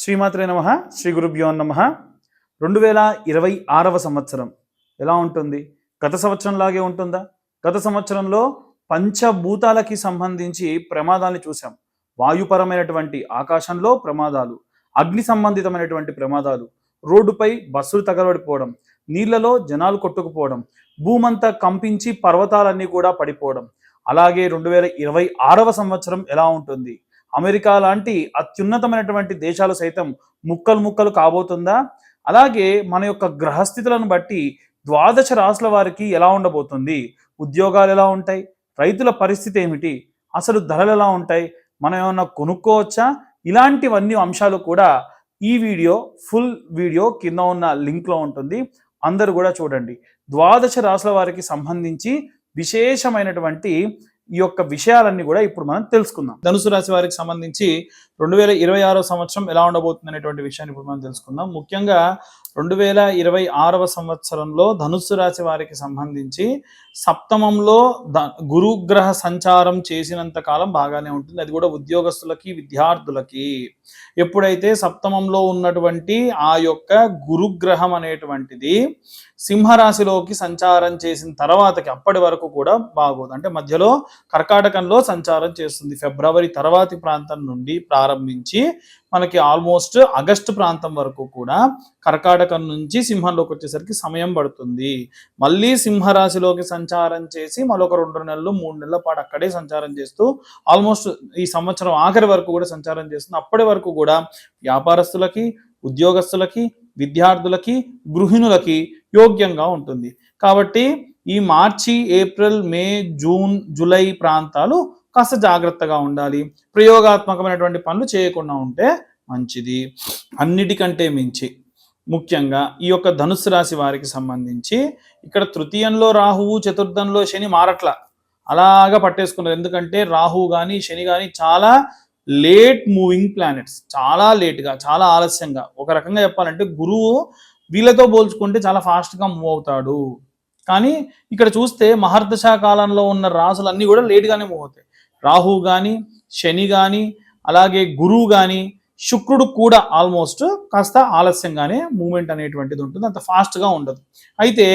శ్రీమాత్రే నమః. శ్రీ గురుభ్యో నమః. 2026వ సంవత్సరం ఎలా ఉంటుంది? గత సంవత్సరం లాగే ఉంటుందా? గత సంవత్సరంలో పంచభూతాలకి సంబంధించి ప్రమాదాలను చూసాం. వాయుపరమైనటువంటి ఆకాశంలో ప్రమాదాలు, అగ్ని సంబంధితమైనటువంటి ప్రమాదాలు, రోడ్డుపై బస్సులు తగలబడిపోవడం, నీళ్లలో జనాలు కొట్టుకుపోవడం, భూమంతా కంపించి పర్వతాలన్నీ కూడా పడిపోవడం. అలాగే 2026వ సంవత్సరం ఎలా ఉంటుంది? అమెరికా లాంటి అత్యున్నతమైనటువంటి దేశాలు సైతం ముక్కలు ముక్కలు కాబోతుందా? అలాగే మన యొక్క గ్రహస్థితులను బట్టి ద్వాదశ రాశుల వారికి ఎలా ఉండబోతుంది? ఉద్యోగాలు ఎలా ఉంటాయి? రైతుల పరిస్థితి ఏమిటి? అసలు ధరలు ఎలా ఉంటాయి? మనం ఏమన్నా కొనుక్కోవచ్చా? ఇలాంటివన్నీ అంశాలు కూడా ఈ ఫుల్ వీడియో కింద ఉన్న లింక్లో ఉంటుంది. అందరూ కూడా చూడండి. ద్వాదశ రాశుల వారికి సంబంధించి విశేషమైనటువంటి ఈ యొక్క విషయాలన్నీ కూడా ఇప్పుడు మనం తెలుసుకుందాం. ధనుసు రాశి వారికి సంబంధించి 2026వ సంవత్సరం ఎలా ఉండబోతుంది అనేటువంటి విషయాన్ని ఇప్పుడు మనం తెలుసుకుందాం. ముఖ్యంగా 2026వ సంవత్సరంలో ధనుస్సు రాశి వారికి సంబంధించి సప్తమంలో గురుగ్రహ సంచారం చేసినంత కాలం బాగానే ఉంటుంది. అది కూడా ఉద్యోగస్తులకి, విద్యార్థులకి. ఎప్పుడైతే సప్తమంలో ఉన్నటువంటి ఆ యొక్క గురుగ్రహం అనేటువంటిది సింహరాశిలోకి సంచారం చేసిన తర్వాతకి అప్పటి వరకు కూడా బాగోదు. అంటే మధ్యలో కర్కాటకంలో సంచారం చేస్తుంది. ఫిబ్రవరి తర్వాతి ప్రాంతం నుండి ప్రారంభించి మనకి ఆల్మోస్ట్ ఆగస్టు ప్రాంతం వరకు కూడా కర్కాటకం నుంచి సింహంలోకి వచ్చేసరికి సమయం పడుతుంది. మళ్ళీ సింహరాశిలోకి సంచారం చేసి మరొక 2 నెలలు 3 నెలల పాటు అక్కడే సంచారం చేస్తూ ఆల్మోస్ట్ ఈ సంవత్సరం ఆఖరి వరకు కూడా సంచారం చేస్తుంది. అప్పటి వరకు కూడా వ్యాపారస్తులకి, ఉద్యోగస్తులకి, విద్యార్థులకి, గృహిణులకి యోగ్యంగా ఉంటుంది. కాబట్టి ఈ మార్చి, ఏప్రిల్, మే, జూన్, జూలై ప్రాంతాలు కాస్త జాగ్రత్తగా ఉండాలి. ప్రయోగాత్మకమైనటువంటి పనులు చేయకుండా ఉంటే మంచిది. అన్నిటికంటే మించి ముఖ్యంగా ఈ యొక్క ధనుస్సు రాశి వారికి సంబంధించి ఇక్కడ తృతీయంలో రాహువు, చతుర్థంలో శని మారట్ల అలాగా పట్టేసుకున్నారు. ఎందుకంటే రాహువు కానీ శని కానీ చాలా లేట్ మూవింగ్ ప్లానెట్స్, చాలా లేట్గా, చాలా ఆలస్యంగా. ఒక రకంగా చెప్పాలంటే గురువు వీళ్ళతో పోల్చుకుంటే చాలా ఫాస్ట్గా మూవ్ అవుతాడు. కానీ ఇక్కడ చూస్తే మహర్దశ కాలంలో ఉన్న రాసులన్నీ కూడా లేట్గానే మూవ్ అవుతాయి. రాహువు కానీ, శని కానీ, అలాగే గురువు కానీ, శుక్రుడు కూడా ఆల్మోస్ట్ కాస్త ఆలస్యంగానే మూమెంట్ అనేటువంటిది ఉంటుంది. అంత ఫాస్ట్గా ఉండదు. అయితే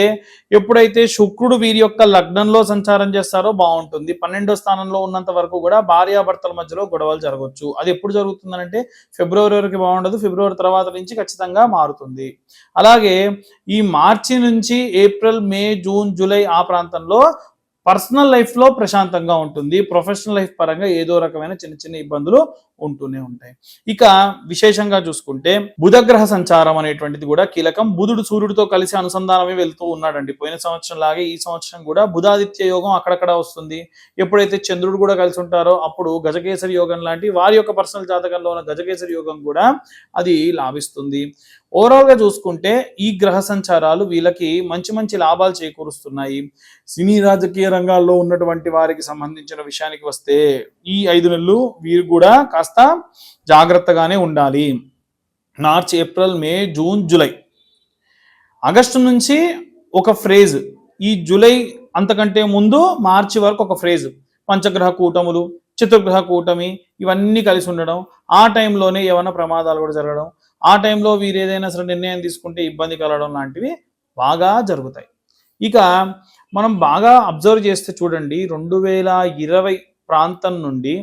ఎప్పుడైతే శుక్రుడు వీరి యొక్క లగ్నంలో సంచారం చేస్తారో బాగుంటుంది. 12వ స్థానంలో ఉన్నంత వరకు కూడా భార్యాభర్తల మధ్యలో గొడవలు జరగవచ్చు. అది ఎప్పుడు జరుగుతుందంటే ఫిబ్రవరి వరకు బాగుండదు. ఫిబ్రవరి తర్వాత నుంచి ఖచ్చితంగా మారుతుంది. అలాగే ఈ మార్చి నుంచి ఏప్రిల్, మే, జూన్, జూలై ఆ ప్రాంతంలో పర్సనల్ లైఫ్లో ప్రశాంతంగా ఉంటుంది. ప్రొఫెషనల్ లైఫ్ పరంగా ఏదో రకమైన చిన్న చిన్న ఇబ్బందులు ఉంటూనే ఉంటాయి. ఇక విశేషంగా చూసుకుంటే బుధగ్రహ సంచారం అనేటువంటిది కూడా కీలకం. బుధుడు సూర్యుడితో కలిసి అనుసంధానమే వెళ్తూ ఉన్నాడండి. పోయిన సంవత్సరం లాగే ఈ సంవత్సరం కూడా బుధాదిత్య యోగం అక్కడక్కడ వస్తుంది. ఎప్పుడైతే చంద్రుడు కూడా కలిసి ఉంటారో అప్పుడు గజకేసరి యోగం లాంటి వారి యొక్క పర్సనల్ జాతకంలో ఉన్న గజకేసరి యోగం కూడా అది లాభిస్తుంది. ఓవరాల్గా చూసుకుంటే ఈ గ్రహ సంచారాలు వీళ్ళకి మంచి మంచి లాభాలు చేకూరుస్తున్నాయి. సినీ రాజకీయ రంగాల్లో ఉన్నటువంటి వారికి సంబంధించిన విషయానికి వస్తే ఈ 5 నెలలు వీరు కూడా కాస్త జాగ్రత్తగానే ఉండాలి. మార్చి, ఏప్రిల్, మే, జూన్, జూలై, ఆగస్టు నుంచి ఒక ఫ్రేజ్, ఈ జూలై అంతకంటే ముందు మార్చి వరకు ఒక ఫ్రేజ్, పంచగ్రహ కూటములు, చతుర్గ్రహ కూటమి ఇవన్నీ కలిసి ఉండడం, ఆ టైంలోనే ఏమైనా ప్రమాదాలు కూడా జరగడం, ఆ టైంలో వీరు ఏదైనా సరే నిర్ణయం తీసుకుంటే ఇబ్బంది కలగడం లాంటివి బాగా జరుగుతాయి. ఇక మనం బాగా అబ్జర్వ్ చేస్తే చూడండి, 2020 ప్రాంతం నుండి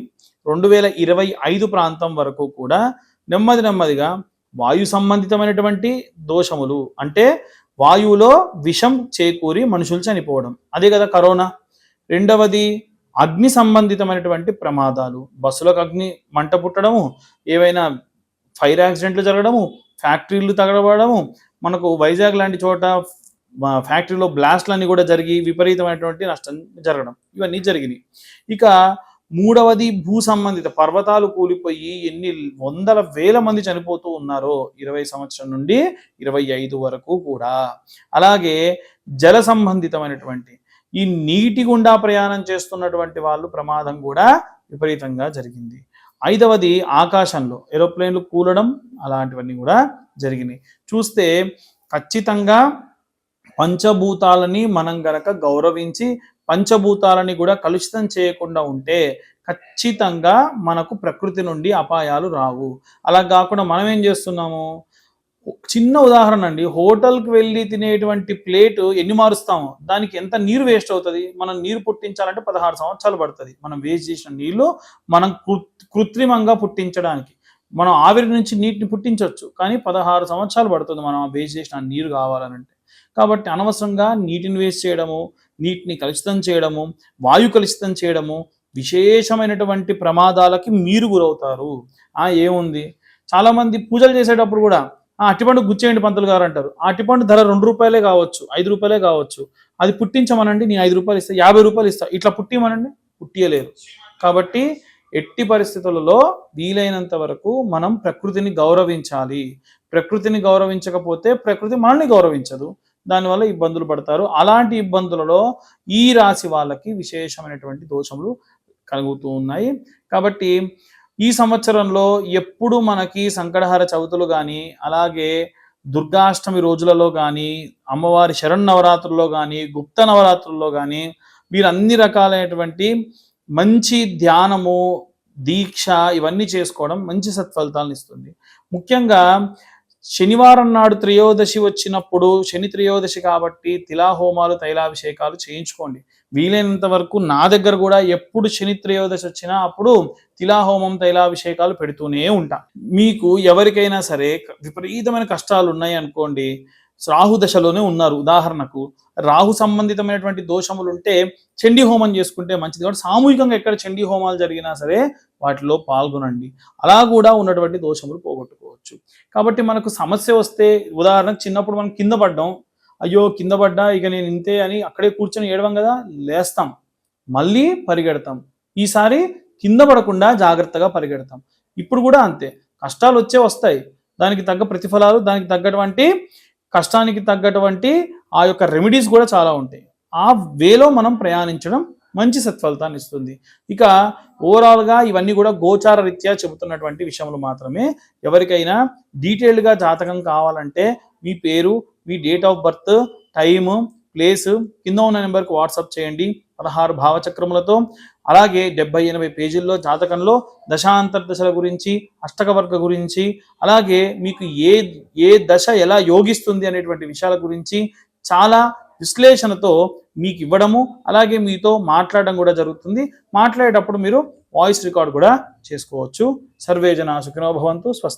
2025 ప్రాంతం వరకు కూడా నెమ్మదిగా వాయు సంబంధితమైనటువంటి దోషములు, అంటే వాయువులో విషం చేకూరి మనుషులు చనిపోవడం, అదే కదా కరోనా. రెండవది అగ్ని సంబంధితమైనటువంటి ప్రమాదాలు, బస్సులకు అగ్ని మంట పుట్టడము, ఏవైనా ఫైర్ యాక్సిడెంట్లు జరగడము, ఫ్యాక్టరీలు తగలబడము, మనకు వైజాగ్ లాంటి చోట ఫ్యాక్టరీలో బ్లాస్ట్లన్నీ కూడా జరిగి విపరీతమైనటువంటి నష్టం జరగడం, ఇవన్నీ జరిగినాయి. ఇక మూడవది భూ సంబంధిత పర్వతాలు కూలిపోయి ఎన్ని వందల వేల మంది చనిపోతూ ఉన్నారో 20 సంవత్సరం నుండి 25 వరకు కూడా. అలాగే జల సంబంధితమైనటువంటి ఈ నీటి గుండా ప్రయాణం చేస్తున్నటువంటి వాళ్ళు ప్రమాదం కూడా విపరీతంగా జరిగింది. 5వది ఆకాశంలో ఏరోప్లేన్లు కూలడం, అలాంటివన్నీ కూడా జరిగినాయి. చూస్తే ఖచ్చితంగా పంచభూతాలని మనం గనక గౌరవించి పంచభూతాలని కూడా కలుషితం చేయకుండా ఉంటే ఖచ్చితంగా మనకు ప్రకృతి నుండి అపాయాలు రావు. అలా కాకుండా మనం ఏం చేస్తున్నాము, చిన్న ఉదాహరణ అండి, హోటల్కి వెళ్ళి తినేటువంటి ప్లేట్ ఎన్ని మారుస్తాము, దానికి ఎంత నీరు వేస్ట్ అవుతుంది. మనం నీరు పుట్టించాలంటే 16 సంవత్సరాలు పడుతుంది. మనం వేస్ట్ చేసిన నీళ్లు మనం కృత్రిమంగా పుట్టించడానికి. మనం ఆవిరి నుంచి నీటిని పుట్టించవచ్చు, కానీ 16 సంవత్సరాలు పడుతుంది మనం వేస్ట్ చేసిన నీరు కావాలనంటే. కాబట్టి అనవసరంగా నీటిని వేస్ట్ చేయడము, నీటిని కలుషితం చేయడము, వాయు కలుషితం చేయడము విశేషమైనటువంటి ప్రమాదాలకి మీరు గురవుతారు. ఏముంది, చాలామంది పూజలు చేసేటప్పుడు కూడా అట్టిపండు గుచ్చేయండి పంతులు గారు అంటారు. ఆ అట్టిపండు ధర 2 రూపాయలే కావచ్చు, 5 రూపాయలే కావచ్చు. అది పుట్టించమనండి, నేను 5 రూపాయలు ఇస్తా, 50 రూపాయలు ఇస్తా, ఇట్లా పుట్టిమనండి, పుట్టియలేరు. కాబట్టి ఎట్టి పరిస్థితులలో వీలైనంత వరకు మనం ప్రకృతిని గౌరవించాలి. ప్రకృతిని గౌరవించకపోతే ప్రకృతి మనల్ని గౌరవించదు, దానివల్ల ఇబ్బందులు పడతారు. అలాంటి ఇబ్బందులలో ఈ రాశి వాళ్ళకి విశేషమైనటువంటి దోషములు కలుగుతూ ఉన్నాయి. కాబట్టి ఈ సంవత్సరంలో ఎప్పుడు మనకి సంకటహార చవితులు కానీ, అలాగే దుర్గాష్టమి రోజులలో కానీ, అమ్మవారి శరన్నవరాత్రుల్లో కానీ, గుప్త నవరాత్రుల్లో కానీ మీరు అన్ని రకాలైనటువంటి మంచి ధ్యానము, దీక్ష ఇవన్నీ చేసుకోవడం మంచి సత్ఫలితాలను ఇస్తుంది. ముఖ్యంగా శనివారం నాడు త్రయోదశి వచ్చినప్పుడు, శని త్రయోదశి కాబట్టి తిలాహోమాలు, తైలాభిషేకాలు చేయించుకోండి. వీలైనంత వరకు నా దగ్గర కూడా ఎప్పుడు శని త్రయోదశి వచ్చినా అప్పుడు తిలాహోమం, తైలాభిషేకాలు పెడుతూనే ఉంటా. మీకు ఎవరికైనా సరే విపరీతమైన కష్టాలు ఉన్నాయి అనుకోండి, రాహు దశలోనే ఉన్నారు, ఉదాహరణకు రాహు సంబంధితమైనటువంటి దోషములు ఉంటే చండీ హోమం చేసుకుంటే మంచిది. కాబట్టి సామూహికంగా ఎక్కడ చండీ హోమాలు జరిగినా సరే వాటిలో పాల్గొనండి. అలా కూడా ఉన్నటువంటి దోషములు పోగొట్టుకోవచ్చు. కాబట్టి మనకు సమస్య వస్తే, ఉదాహరణకు చిన్నప్పుడు మనం కింద పడ్డాం, అయ్యో కింద పడ్డా ఇక నేను ఇంతే అని అక్కడే కూర్చొని ఏడవం కదా, లేస్తాం, మళ్ళీ పరిగెడతాం. ఈసారి కింద పడకుండా జాగ్రత్తగా పరిగెడతాం. ఇప్పుడు కూడా అంతే, కష్టాలు వస్తాయి, దానికి తగ్గ ప్రతిఫలాలు, దానికి తగ్గటువంటి కష్టానికి తగ్గటువంటి ఆ యొక్క రెమెడీస్ కూడా చాలా ఉంటాయి. ఆ వేలో మనం ప్రయాణించడం మంచి సత్ఫలితాన్ని ఇస్తుంది. ఇక ఓవరాల్గా ఇవన్నీ కూడా గోచార రీత్యా చెబుతున్నటువంటి విషయములు మాత్రమే. ఎవరికైనా డీటెయిల్డ్గా జాతకం కావాలంటే మీ పేరు, మీ date of birth, time, place కింద ఉన్న నెంబర్కి వాట్సాప్ చేయండి 16 భావచక్రములతో. అలాగే 70-80 పేజీల్లో జాతకంలో దశాంతర్దశల గురించి, అష్టకవర్గ గురించి, అలాగే మీకు ఏ దశ ఎలా యోగిస్తుంది అనేటువంటి విషయాల గురించి చాలా విశ్లేషణతో మీకు ఇవ్వడము, అలాగే మీతో మాట్లాడడం కూడా జరుగుతుంది. మాట్లాడేటప్పుడు మీరు వాయిస్ రికార్డ్ కూడా చేసుకోవచ్చు. సర్వే జనా సుఖినో భవంతు. స్వస్తి.